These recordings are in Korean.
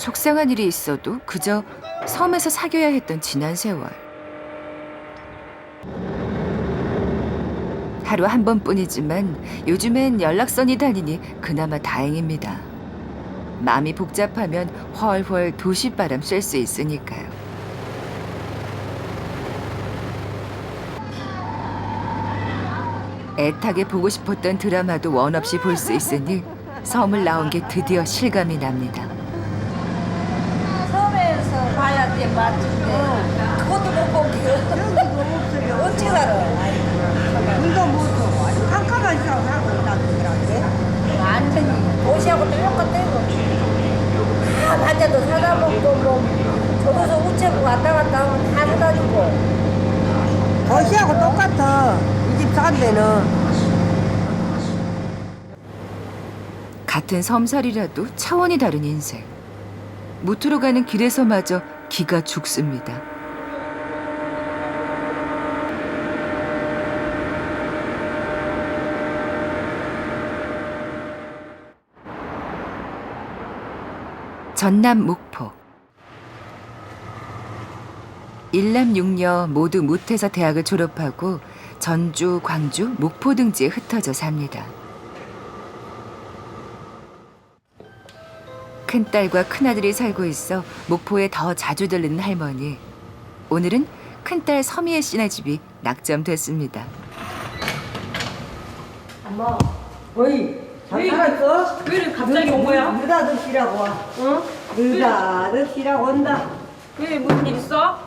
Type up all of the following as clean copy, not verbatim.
속상한 일이 있어도 그저 섬에서 사귀어야 했던 지난 세월. 하루 한 번뿐이지만 요즘엔 연락선이 다니니 그나마 다행입니다. 마음이 복잡하면 훨훨 도시바람 쐴 수 있으니까요. 애타게 보고 싶었던 드라마도 원 없이 볼 수 있으니 섬을 나온 게 드디어 실감이 납니다. 섬에서 봐야 돼 맞는데 그것도 못 보고 여기도 없어요. 어떻게 살아? 물도 못 줘. 아주 깜깜한 시간 살고 있다더라고요. 완전히 도시하고 똑같아 이거. 다 반자도 사다 먹고 뭐 저도서 우체국 왔다 갔다 하면 다 사다 주고. 도시하고 똑같아. 이 집 산 데는. 같은 섬살이라도 차원이 다른 인생. 무트로 가는 길에서마저 기가 죽습니다. 전남 목포. 일남 육녀 모두 무태에서 대학을 졸업하고 전주, 광주, 목포 등지에 흩어져 삽니다. 큰딸과 큰아들이 살고 있어 목포에 더 자주 들르는 할머니. 오늘은 큰딸 서미애 씨네 집이 낙점됐습니다. 엄마, 어이, 잘 살았어? 왜 이렇게 갑자기 온 거야? 느닷없이라고 와. 어? 느닷없이라고 온다. 왜 무슨 일 있어?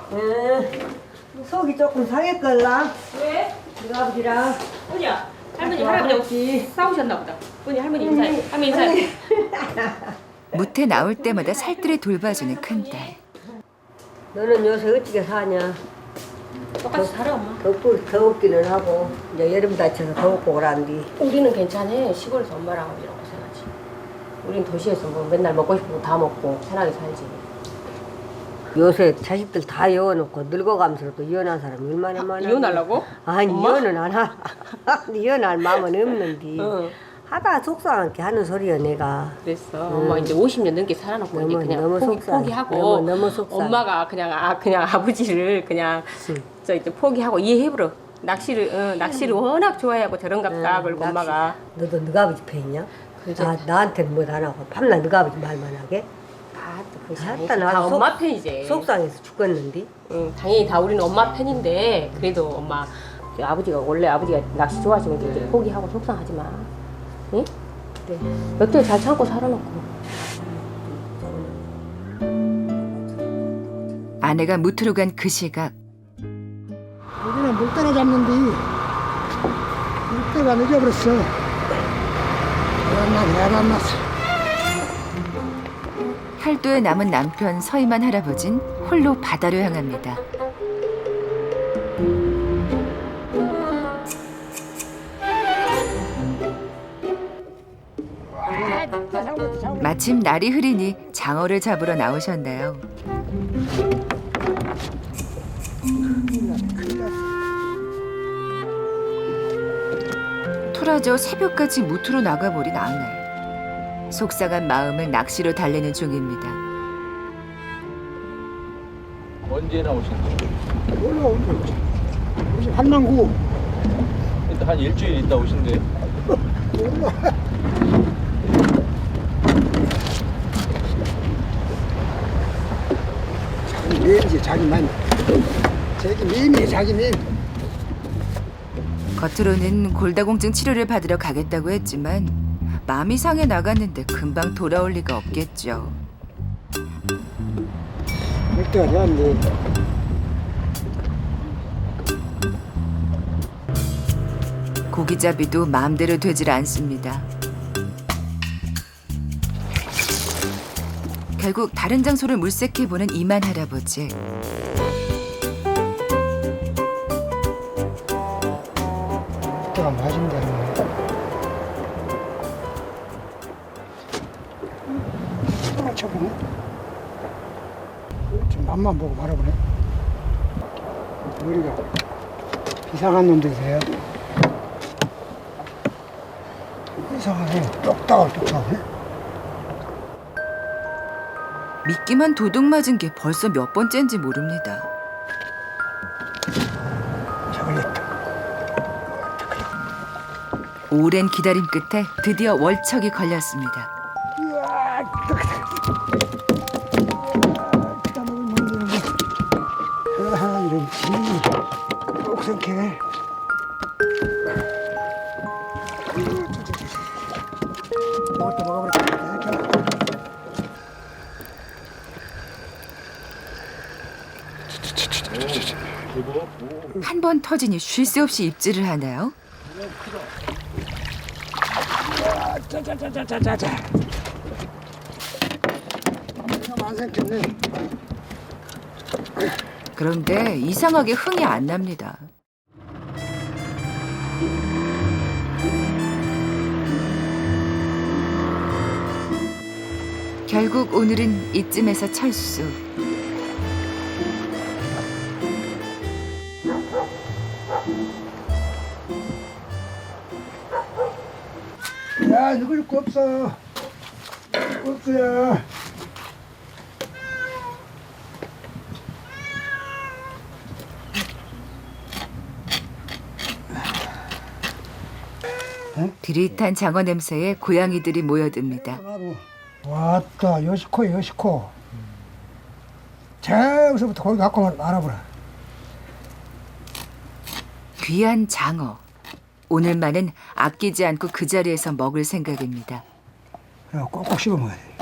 속이 조금 상했걸라. 왜? 우리 아버지랑. 어디야? 할머니 할아버지 싸우셨나 보다. 언니 할머니 인사해. 할머니 인사해. 무태 나올 때마다 살뜰히 돌봐주는 큰딸. 너는 요새 어떻게 사냐? 똑같이 살아 엄마. 덥기는 하고 이제 여름 다쳐서 더웠고 오란디. 우리는 괜찮아. 시골에서 엄마랑 아버지랑 고생하지. 우린 도시에서 뭐 맨날 먹고 싶은 거 다 먹고 편하게 살지. 요새 자식들 다 이어놓고 늙어가면서 또 이혼한 사람이 얼마나 많아. 이혼하려고? 아니 엄마? 이혼은 안 하. 이혼할 마음은 없는데 응. 하다 속상하게 하는 소리야 내가. 그랬어. 엄마 이제 50년 넘게 살아놓고 이제 그냥 너무 속상해. 포기하고 너무 속상해. 엄마가 그냥 아버지를 그냥 저 이제 포기하고 이해해버려. 낚시를 워낙 좋아하고 저런갑다. 그리고 엄마가 너도 너가 아버지 팬이냐? 그러지. 나한테는 뭐 안 하고 밤낮 너가 아버지 말만 하게? 다 엄마 편이지. 속상해서 죽겠는데. 응, 당연히 다 우리는 엄마 편인데 그래도 엄마 원래 아버지가 낚시 좋아하시면 이제 포기하고 속상하지 마. 응? 그래. 몇 달 잘 참고 살아놓고. 아내가 무트로 간 그 시각. 우리는 물때나 잡는데 물때가 늦어버렸어. 내가 안 났어. 팔도에 남은 남편 서이만 할아버진 홀로 바다로 향합니다. 마침 날이 흐리니 장어를 잡으러 나오셨나요? 토라져 새벽까지 무트로 나가버린 아내. 속상한 마음을 낚시로 달래는 중입니다. 언제 나오신 거예요? 올라오는 거지. 무슨 한남구. 일단 한 일주일 있다 오신대요. 자기 매일이지 자기만. 자기 매일이지 자기 매일. 겉으로는 골다공증 치료를 받으러 가겠다고 했지만 마음이 상해 나갔는데 금방 돌아올 리가 없겠죠. 물때가 되었네. 고기잡이도 마음대로 되질 않습니다. 결국 다른 장소를 물색해보는 이만 할아버지. 물때가 맞은다는 거야. 맞춰보네. 좀 앞만 보고 말아보네. 머리가 이상한 놈들이세요. 이상하네. 똑딱을 똑딱하네. 미끼만 도둑 맞은 게 벌써 몇 번째인지 모릅니다. 저걸렸다. 오랜 기다림 끝에 드디어 월척이 걸렸습니다. 으아, 까먹을 만드는 거. 아, 이런 지. 옥성캐. 먹었다 먹어버렸다. 한 번 터지니 쉴 새 없이 입질을 하나요? 짜자자자자자. 완성됐네. 그런데 이상하게 흥이 안 납니다. 결국 오늘은 이쯤에서 철수. 야, 누굴 거 없어. 없어야. 드릿한 장어 냄새에 고양이들이 모여듭니다. 왔다, 요시코, 요시코. 저기서부터 거기 갖고 알아보라. 귀한 장어. 오늘만은 아끼지 않고 그 자리에서 먹을 생각입니다. 꼭꼭 씹어 먹어야 돼.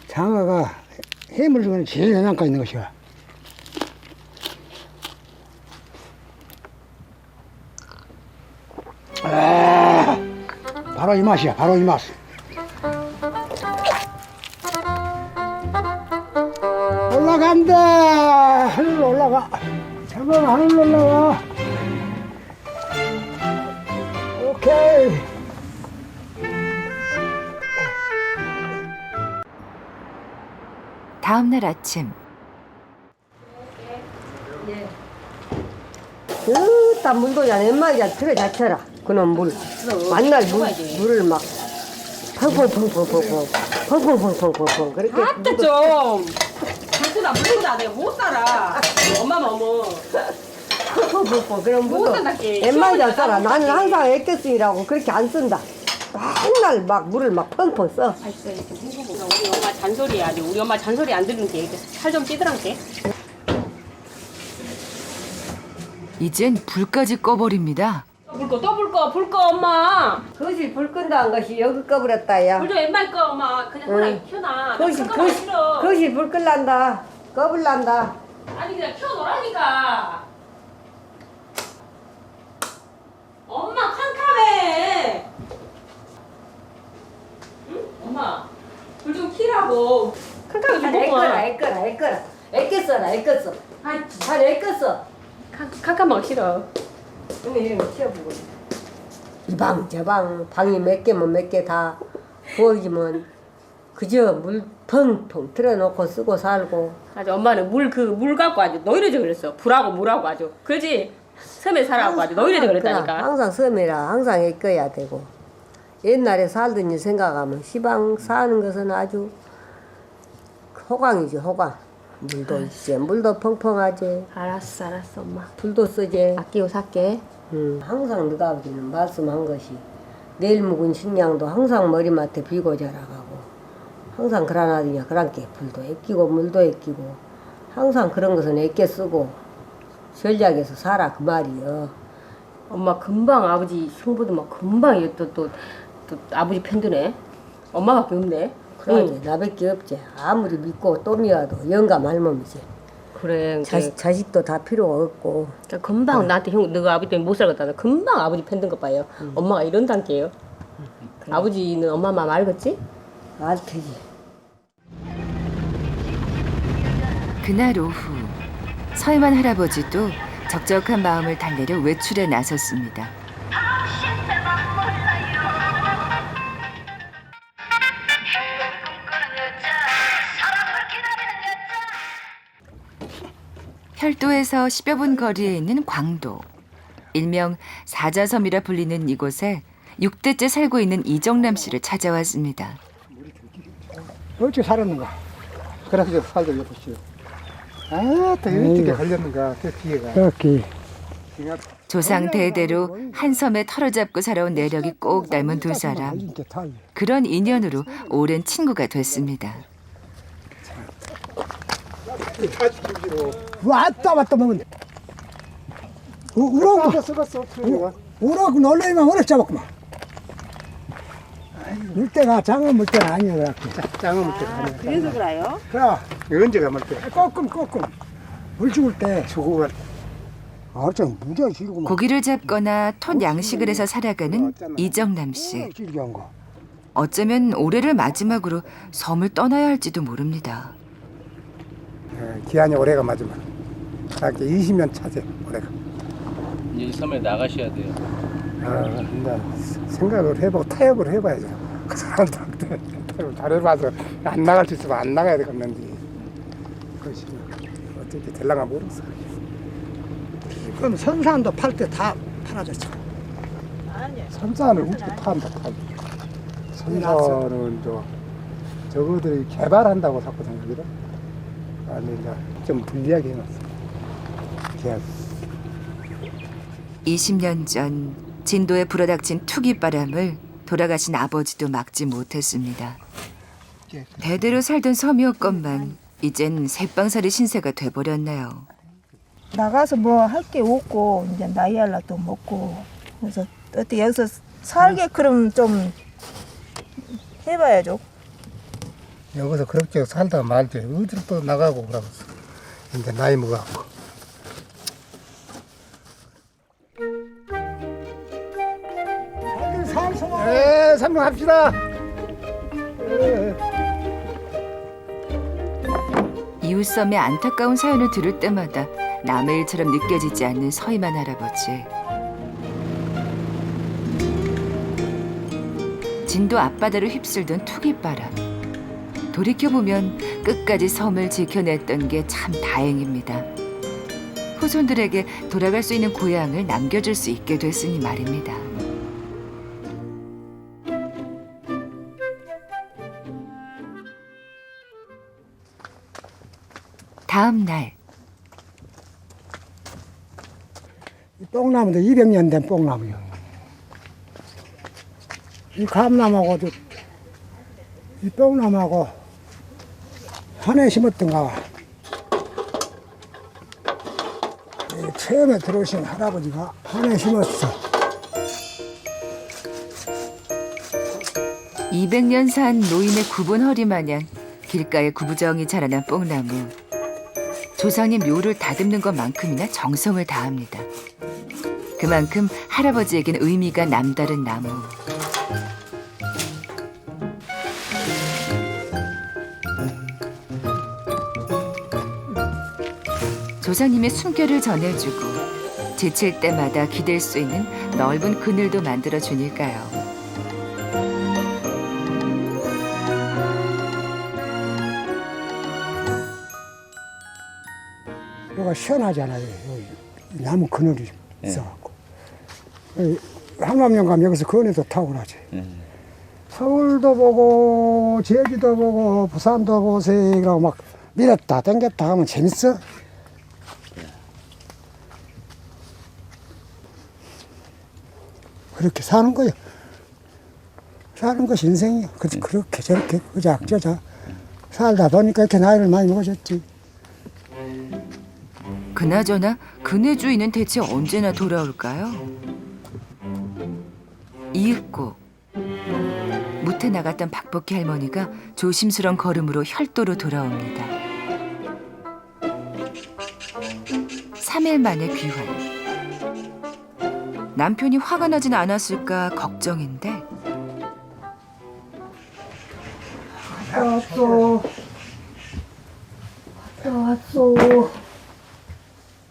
장어가 해물 중에는 제일 영양가 있는 것이야. 아, 바로 이 맛이야, 바로 이 맛. 올라간다. 하늘로 올라가. 장어가 하늘로 올라가. 오케이. 다음 날 아침 으따 물도 안 웬만이야 틀에 자쳐라 그놈 물 만날 물을 막 펑펑펑펑펑펑 그렇게 아따 좀. 물보다 물보다 내가 못 살아. 엄마만 어머. 펑펑펑펑 그런 못 물도 산다께. 웬만이 안 써라 나는 항상 애껴쓰이라고 그렇게 안 쓴다 맨날 막 물을 막 펑펑 써 우리 엄마 잔소리야. 아주 우리 엄마 잔소리 안 들은 게 살 좀 찌더란게. 이젠 불까지 꺼버립니다. 불 꺼 엄마. 거실 불 끈다는 것이 여기 꺼버렸다 야 불 좀 웬만 꺼 엄마. 그냥 하나 켜놔. 켜놓으면 싫어. 거실 불 끌란다 꺼불란다 아니 그냥 켜놓으라니까. 엄마 캄캄해. 응? 엄마 불 좀 켜라고. 캄캄해 좀 먹어. 애껴라 애꼈어 아이 잘 애꼈어 캄캄하기 싫어. 근데 이런 거 치워보고 이 방 저 방 방이 몇 개면 몇 개 다 부어지면 그저 물 펑펑 틀어놓고 쓰고 살고 아주 엄마는 물 갖고 아주 노이러져 그랬어. 불하고 물하고 아주. 그러지? 섬에 살아갖고 아주 노이러져 그랬다니까. 항상 섬이라 항상 애껴야 되고 옛날에 살던 일 생각하면 시방 사는 것은 아주 호강이지 호강 물도 있지 물도 펑펑하지 알았어 엄마. 불도 쓰지 아끼고 살게. 항상 너가 아버지는 말씀한 것이 내일 묵은 식량도 항상 머리맡에 비고 자라가고 항상 그러나더냐 그랑께 불도 애끼고 물도 애끼고 항상 그런 것은 애껴 쓰고 전략에서 살아 그 말이여. 엄마 금방 아버지 흉보도 막 금방 또 아버지 편드네. 엄마밖에 없네. 그러니 나밖에 없지. 아무리 믿고 또 미워도 영감할 몸이지. 그래. 자식도 다 필요 없고. 금방 나한테 너가 아버지 때문에 못 살겠다. 금방 아버지 편든 것 봐요. 엄마가 이런단게요. 아버지는 엄마 마음 알겠지? 알 테지. 그날 오후 서해만 할아버지도 적적한 마음을 달래려 외출에 나섰습니다. 혈도에서 10여 분 거리에 있는 광도. 일명 사자섬이라 불리는 이곳에 6대째 살고 있는 이정남 씨를 찾아왔습니다. 어찌 살았는가? 그래서 살도 여보시오. 아, 또 어떻게 걸렸는가, 그 기회가. 그렇게. 조상 대대로 한 섬에 털어잡고 살아온 내력이 꼭 닮은 두 사람. 그런 인연으로 오랜 친구가 됐습니다. 왔다 먹는데. 우럭, 우럭 놀래면 우럭 잡았구만. 물때가 장어 물때는 아니야. 짱어 먹게 가네. 그래서 그래요? 그래, 언제가 먹게? 꼬끔. 물 죽을 때. 수고가. 좀 무지하게 길구만. 고기를 잡거나 톳 양식을 해서 살아가는 이정남 씨. 길게 한 거. 어쩌면 올해를 마지막으로 섬을 떠나야 할지도 모릅니다. 기한이 올해가 마지막. 이렇게 20년 차지, 올해가. 이제 이 섬에 나가셔야 돼요. 이제 생각을 해보고 타협을 해봐야죠. 그 사람들한테 타협을 잘해봐서 안 나갈 수 있으면 안 나가야 되겠는데 그것이 어떻게 될랑가 모르겠어. 그럼 선산도 팔 때 다 팔아졌어. 선산을 어떻게 판다. 선산은 저거들이 개발한다고 자꾸 생각이다. 아니 이제 좀 불리하게 해놨어. 계약. 20년 전 진도에 불어닥친 투기바람을 돌아가신 아버지도 막지 못했습니다. 대대로 살던 섬이었건만 이젠 새빵살이 신세가 돼버렸네요. 나가서 뭐 할 게 없고 이제 나이 할라도 먹고 그래서 어떻게 여기서 살게 그럼 좀 해봐야죠. 여기서 그렇게 살다가 말지 어디로 또 나가고 그러고 이제 나이 먹어갖고. 네, 삼룡합시다. 이웃섬의 안타까운 사연을 들을 때마다 남의 일처럼 느껴지지 않는 서이만 할아버지. 진도 앞바다를 휩쓸던 투기바람. 돌이켜보면 끝까지 섬을 지켜냈던 게 참 다행입니다. 후손들에게 돌아갈 수 있는 고향을 남겨줄 수 있게 됐으니 말입니다. 다음 날 이 뽕나무도 200년 된 뽕나무요. 이 감나무하고 이 뽕나무하고 한 해 심었던가 봐. 처음에 들어오신 할아버지가 한 해 심었어. 200년 산 노인의 굽은 허리 마냥 길가에 구부정이 자라난 뽕나무. 조상님 묘를 다듬는 것만큼이나 정성을 다합니다. 그만큼 할아버지에겐 의미가 남다른 나무. 조상님의 숨결을 전해주고 지칠 때마다 기댈 수 있는 넓은 그늘도 만들어주니까요. 여기가 시원하잖아요. 여기 나무 그늘이 있어갖고. 한밤령 가면 여기서 건에도 타고 나지. 서울도 보고 제주도 보고 부산도 보세요. 그러고 막 밀었다 당겼다 하면 재밌어. 그렇게 사는 거예요. 사는 것이 인생이에요. 그렇게 저렇게 그작저작 살다 보니까 이렇게 나이를 많이 먹으셨지. 그나저나 그네 주인은 대체 언제나 돌아올까요? 이윽고 무태 나갔던 박복희 할머니가 조심스런 걸음으로 혈도로 돌아옵니다. 3일 만에 귀환. 남편이 화가 나진 않았을까 걱정인데 왔어. 왔어.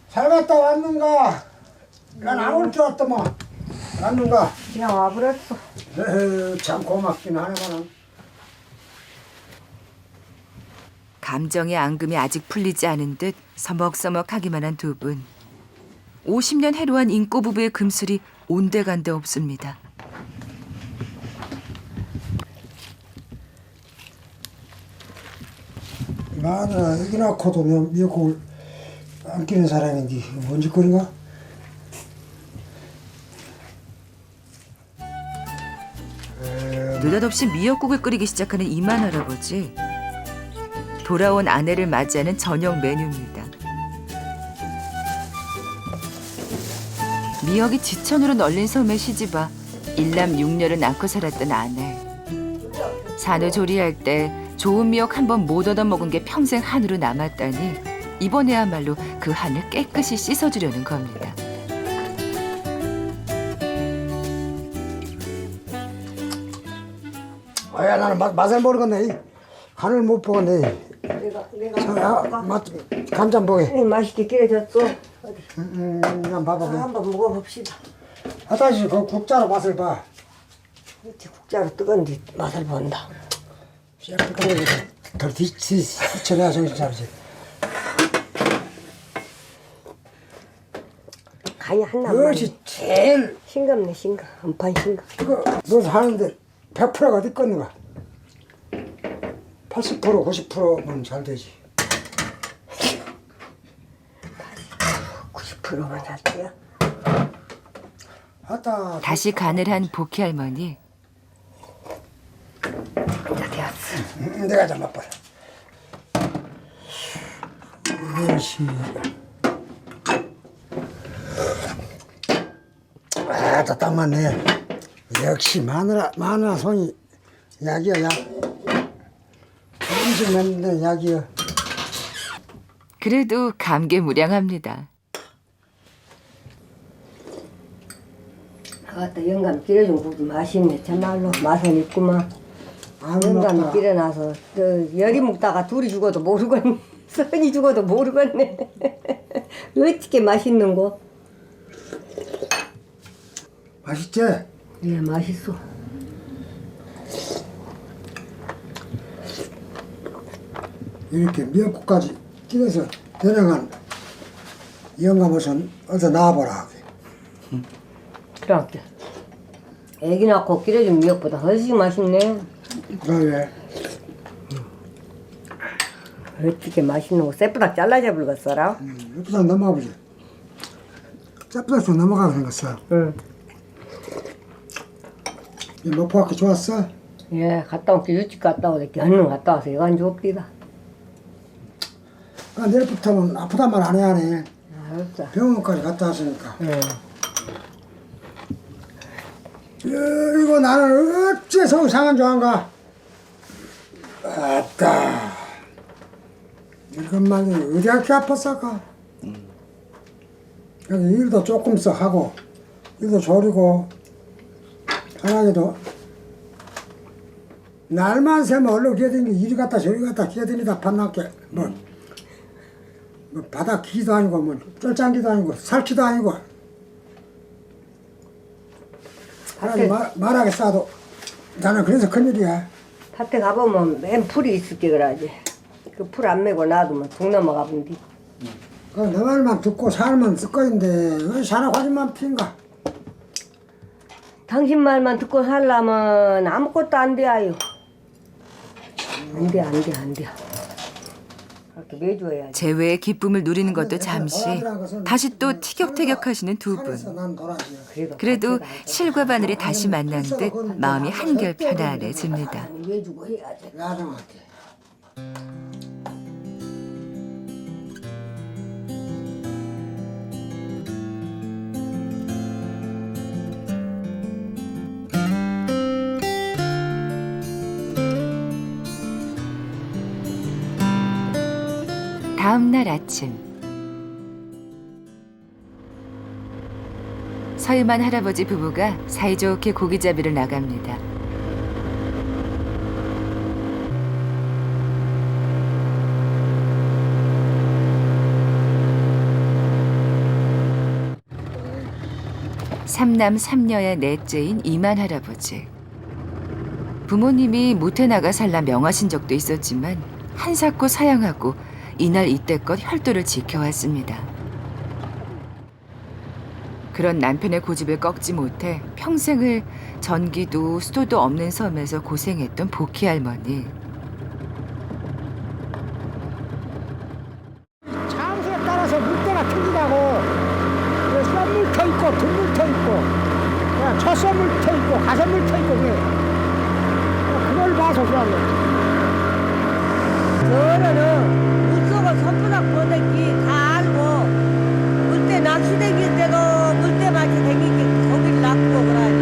잘 갔다 왔는가? 난 안 올 줄 알았더만. 왔는가? 그냥 와버렸어. 참 고맙긴 하네만. 감정의 앙금이 아직 풀리지 않은 듯 서먹서먹하기만 한 두 분. 50년 해로한 인꼬 부부의 금슬이 온데간데 없습니다. 마누라 여기 낳고도 미역국을 안 끼는 사람인데 뭔 짓거리가? 느닷없이 미역국을 끓이기 시작하는 이만 할아버지. 돌아온 아내를 맞이하는 저녁 메뉴입니다. 미역이 지천으로 널린 섬에 시집와 일남 6녀를 낳고 살았던 아내. 산후조리할 때 좋은 미역 한 번 못 얻어먹은 게 평생 한으로 남았다니 이번에야말로 그 한을 깨끗이 씻어주려는 겁니다. 아야 나는 맛을 모르겠네. 간을 못 보겠네. 내가 간장 보게. 맛있게 끓여졌어. 난 봐봐. 한번 먹어봅시다. 다시 그 국자로 맛을 봐. 이렇게 국자로 뜨거운데 맛을 본다. 덜 뒤쳐내야 정신 차리지. 간이 한나만 그것이 제일 싱겁네 싱거. 한판 싱거. 그거 너 하는데 100%가 어디 껐는가? 80% 90%면 잘 되지. 90%만 잘 돼요. 하다 다시 간을 한 복희 할머니. 이제 되었어. 내가 좀 맛봐라. 이것이 딱 맞네. 역시 마누라 손이 약이야 약. 음식 만드는 약이야. 그래도 감개무량합니다. 아따 영감 끓여준 국이 맛있네. 참말로 맛은 있구만. 영감이 끓여놔서 열이 묵다가 둘이 죽어도 모르겠네. 선이 죽어도 모르겠네. 어떻게 맛있는 거? 맛있지? 예, 맛있어. 이렇게 미역국까지 끓여서 대령한 영감으로선 어디서 나와보라. 그렇게. 애기 낳고 끓여준 미역보다 훨씬 맛있네. 그래. 어떻게 맛있는 거 쇠부닥 잘라져 불겠어라? 옆부터 넘어가보지. 짭부터 넘어가게 생겼어. 응. 이 먹고 좋았어? 예, 갔다 올게 일찍 갔다 오게 얼른 갔다 와서 여간 좁디다. 내일부터는 아프단 말 안 해야 하네. 알았어. 병원까지 갔다 왔으니까. 응. 이거 나는 어째 속 상한 좋아한가? 아따. 이것만 어디 이렇게 아팠을까? 여기 일도 조금씩 하고, 일도 조리고, 편하게도. 날만 새면 얼른 기어다니고, 이리 갔다 저리 갔다 기어다니다 판났게. 뭐 바닥 기도 아니고, 뭐, 쫄짱기도 아니고, 살치도 아니고. 하나님 말하게 싸도 나는 그래서 큰일이야. 밭에 가보면 맨 풀이 있을 게 그러지. 그 풀 안 메고 놔두면 죽 넘어가 본디. 내 말만 듣고 살면 쓸거인데 왜 사나가지만 핀가? 당신 말만 듣고 살려면 아무것도 안 돼요. 안 돼. 그렇게 매주 해야지. 재회의 기쁨을 누리는 것도 잠시 다시 또 티격태격하시는 두 분. 난 도라지야. 그래도 실과 바늘이 다시 만난 듯 마음이 한결 편안해집니다. 매주고 해야지. 야정하게. 다음 날 아침 서유만 할아버지 부부가 사이좋게 고기잡이를 나갑니다. 삼남 삼녀의 넷째인 이만 할아버지. 부모님이 못해 나가 살라 명하신 적도 있었지만 한사코 사양하고 이날 이때껏 혈도를 지켜왔습니다. 그런 남편의 고집을 꺾지 못해 평생을 전기도 수도도 없는 섬에서 고생했던 복희 할머니. 땡기다고 썸물터 있고 등물터 있고 초썸물터 있고 가슴물터 있고 그래. 그걸 봐서 좋아하는 저는 물속을 손바닥 보내기 다 알고 물때 낚시 댕길 때도 물때 맞이 댕길 때 거기를 낚고 그러지.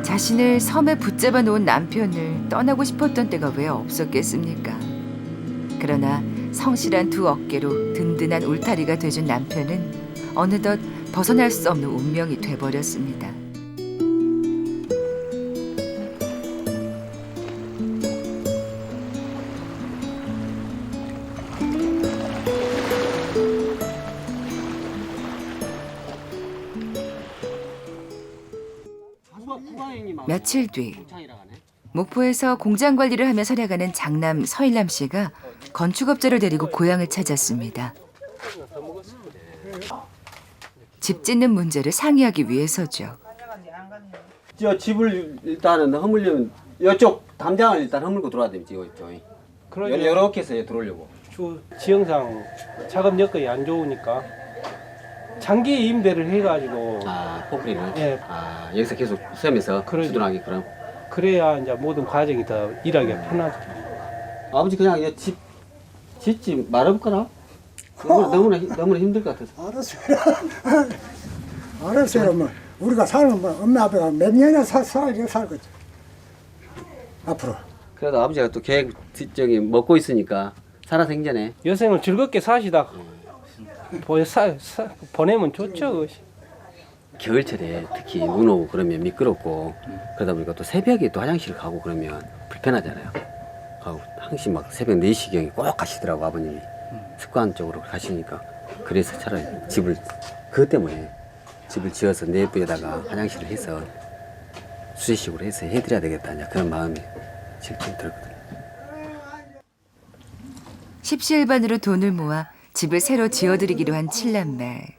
자신을 섬에 붙잡아 놓은 남편을 떠나고 싶었던 때가 왜 없었겠습니까? 그러나 성실한 두 어깨로 든든한 울타리가 돼준 남편은 어느덧 벗어날 수 없는 운명이 돼버렸습니다. 며칠 뒤 목포에서 공장 관리를 하며 살아가는 장남 서일남 씨가 건축업자를 데리고 고향을 찾았습니다. 집 짓는 문제를 상의하기 위해서죠. 저 집을 일단은 허물려면 이쪽 담장을 일단 허물고 들어와야 됩니다. 그러죠. 이렇게 해서 들어오려고. 지형상 작업 여건이 안 좋으니까 장기 임대를 해가지고 아, 포크리는? 예. 아, 여기서 계속 수염에서 그러죠. 주둔하게 그럼. 그래야 이제 모든 과정이 더 일하기가 편하죠. 아버지 그냥 이 집 짓지 말아볼까나? 너무나 힘들 것 같아서. 알았어요. 알았어요. 뭐 우리가 살면 뭐 엄마 아빠가 몇 년이나 살겠지. 앞으로. 그래도 아버지가 또 계획 저기 먹고 있으니까 살아생전에 여생을 즐겁게 사시다 보내면 좋죠. 그것이. 겨울철에 특히 눈 오고 그러면 미끄럽고 그러다 보니까 또 새벽에 또 화장실 가고 그러면 불편하잖아요. 가고 항상 막 새벽 4시경에 꼭 가시더라고 아버님이. 습관적으로 가시니까. 그래서 차라리 집을 그것 때문에 집을 지어서 내부에다가 화장실을 해서 수제식으로 해서 해드려야 되겠다 이제 그런 마음이 실제 들거든요. 십시일반으로 돈을 모아 집을 새로 지어드리기로 한 칠남매.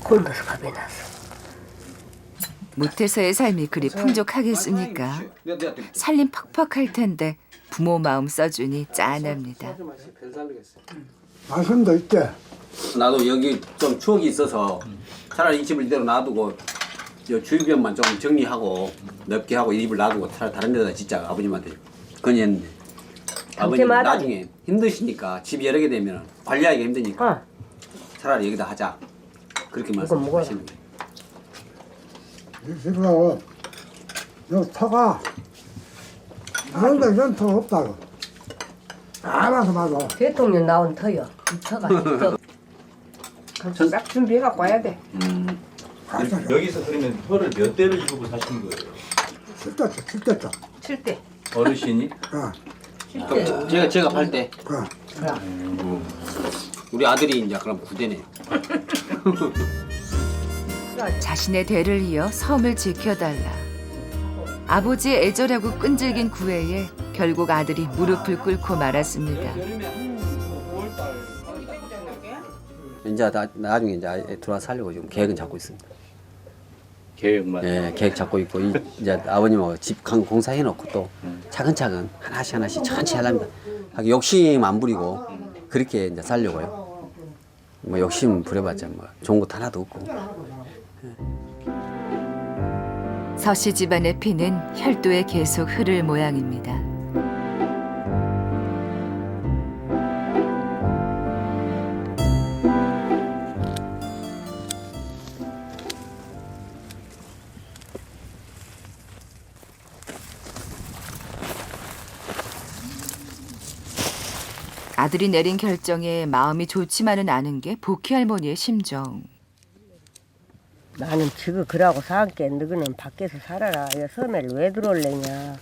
곤도서 밥이 났어. 못해서의 삶이 그리 풍족하겠습니까? 살림 퍽퍽할 텐데 부모 마음 써주니 짠합니다. 말씀도 있대. 나도 여기 좀 추억이 있어서 차라리 이 집을 이대로 놔두고 주변만 좀 정리하고 넓게 하고 이 집을 놔두고 차라리 다른 데다 진짜 아버님한테 건의했는데 아버님 나중에 힘드시니까 집 여러 개 되면 관리하기가 힘드니까 차라리 여기다 하자 그렇게 말씀하시는 거예요. 이거 요 터가 그런데 이런 터 없다고. 알아서 봐도. 대통령 나온 터요. 이 터가 있어. 그럼 딱 준비해갖고 와야 돼. 여기서 그러면 털을 몇 대를 주고 사신 거예요? 7대죠. 7대. 어르신이? 제가 팔 때 우리 아들이 이제 그럼 9대네요. 자신의 대를 이어 섬을 지켜달라. 아버지의 애절하고 끈질긴 구애에 결국 아들이 무릎을 꿇고 말았습니다. 이제 나중에 이제 들어와 살려고 지금 계획은 잡고 있습니다. 계획만. 예, 계획 잡고 있고 이제 아버님하고 집 공사해 놓고 또 차근차근 하나씩 천천히 하랍니다. 욕심 안 부리고 그렇게 이제 살려고요. 뭐 욕심 부려봤자 뭐 좋은 것도 하나도 없고. 서씨 집안의 피는 혈도에 계속 흐를 모양입니다. 아들이 내린 결정에 마음이 좋지만은 않은 게 복희 할머니의 심정. 나는 지금 그러고 살게 너희는 밖에서 살아라. 야, 섬에를 왜 들어올래냐.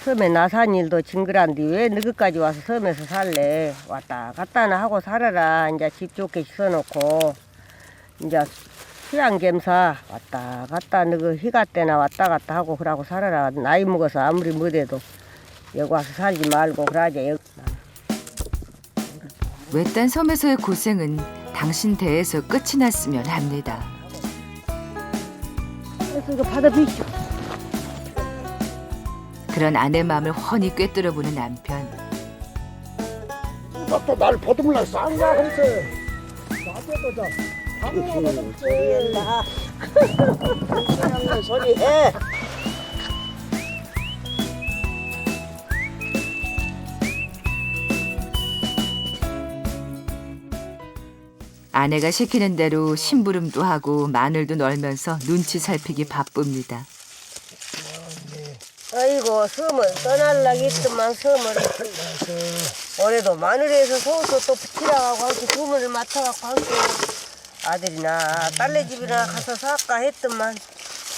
섬에 나산 일도 징그란데 왜 너희까지 와서 섬에서 살래. 왔다 갔다나 하고 살아라. 이제 집 좋게 지어놓고 이제 휴양겸사 왔다 갔다 너희 희가 때나 왔다 갔다 하고 그러고 살아라. 나이 먹어서 아무리 못해도 여기 와서 살지 말고 그러지. 외딴 섬에서의 고생은 당신 대에서 끝이 났으면 합니다. 그래서 이거 받아비시오. 그런 아내 마음을 훤히 꿰뚫어보는 남편. 또 날 보듬으려 싼가 그랬어. 나도 자. 소리 해. 아내가 시키는 대로 심부름도 하고 마늘도 널면서 눈치 살피기 바쁩니다. 아이고 섬을 떠날라겠더만 섬을 올해도 마늘에서 소스 또 붙이라고 함께 주문을 맡아갖고 함께 아들이나 딸네 집이나 가서 살까 했더만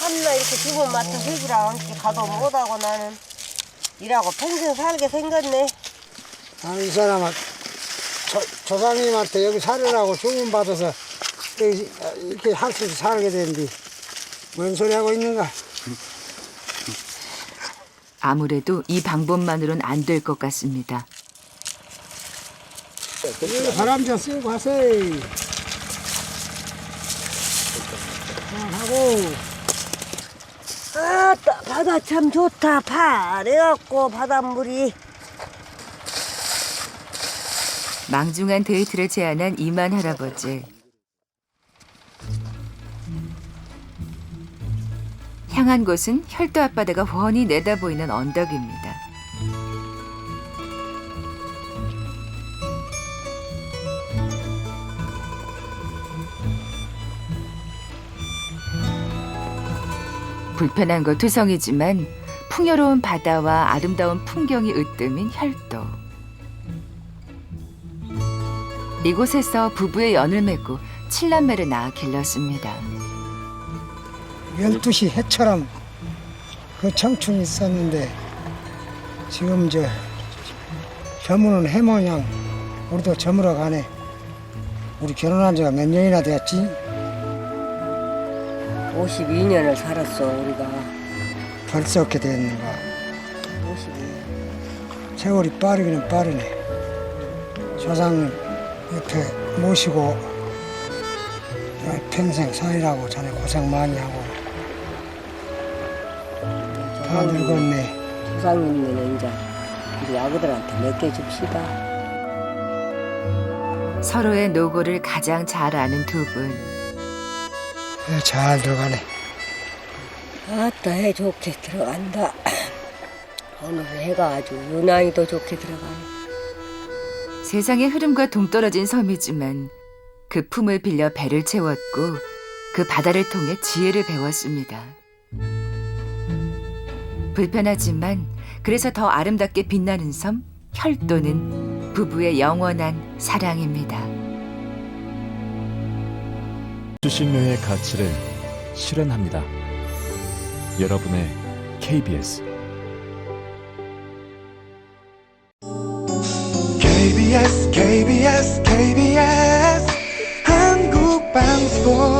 한나 이렇게 주문 맡아 해주라고 함께 가도 못하고 나는 일하고 평생 살게 생겼네. 나는 이 사람은 조상님한테 여기 살으라고 주문 받아서 이렇게 할 수 있어 살게 되는데 뭔 소리 하고 있는가? 아무래도 이 방법만으론 안 될 것 같습니다. 바람 좀 쐬고 가세요. 하고 아따 바다 참 좋다. 파래갖고 바닷물이. 망중한 데이트를 제안한 이만 할아버지. 향한 곳은 혈도 앞바다가 훤히 내다보이는 언덕입니다. 불편한 것 투성이지만 풍요로운 바다와 아름다운 풍경이 으뜸인 혈도. 이곳에서 부부의 연을 맺고 7남매를 낳아 길렀습니다. 12시 해처럼 그 청춘이 있었는데 지금 저무는 해모양 우리도 저물어 가네. 우리 결혼한 지가 몇 년이나 되었지? 52년을 살았어 우리가. 벌써 그렇게 됐는가. 52년. 세월이 빠르기는 빠르네. 조상님 옆에 모시고 평생 살이라고 자네 고생 많이 하고 다 늙었네. 조상님은 이제 우리 아구들한테 맡겨줍시다. 서로의 노고를 가장 잘 아는 두 분. 잘 들어가네. 아따 해 좋게 들어간다. 오늘 해가 아주 유난히도 좋게 들어가네. 세상의 흐름과 동떨어진 섬이지만 그 품을 빌려 배를 채웠고 그 바다를 통해 지혜를 배웠습니다. 불편하지만 그래서 더 아름답게 빛나는 섬 혈도는 부부의 영원한 사랑입니다. 수신료의 가치를 실현합니다. 여러분의 KBS KBS 한국방송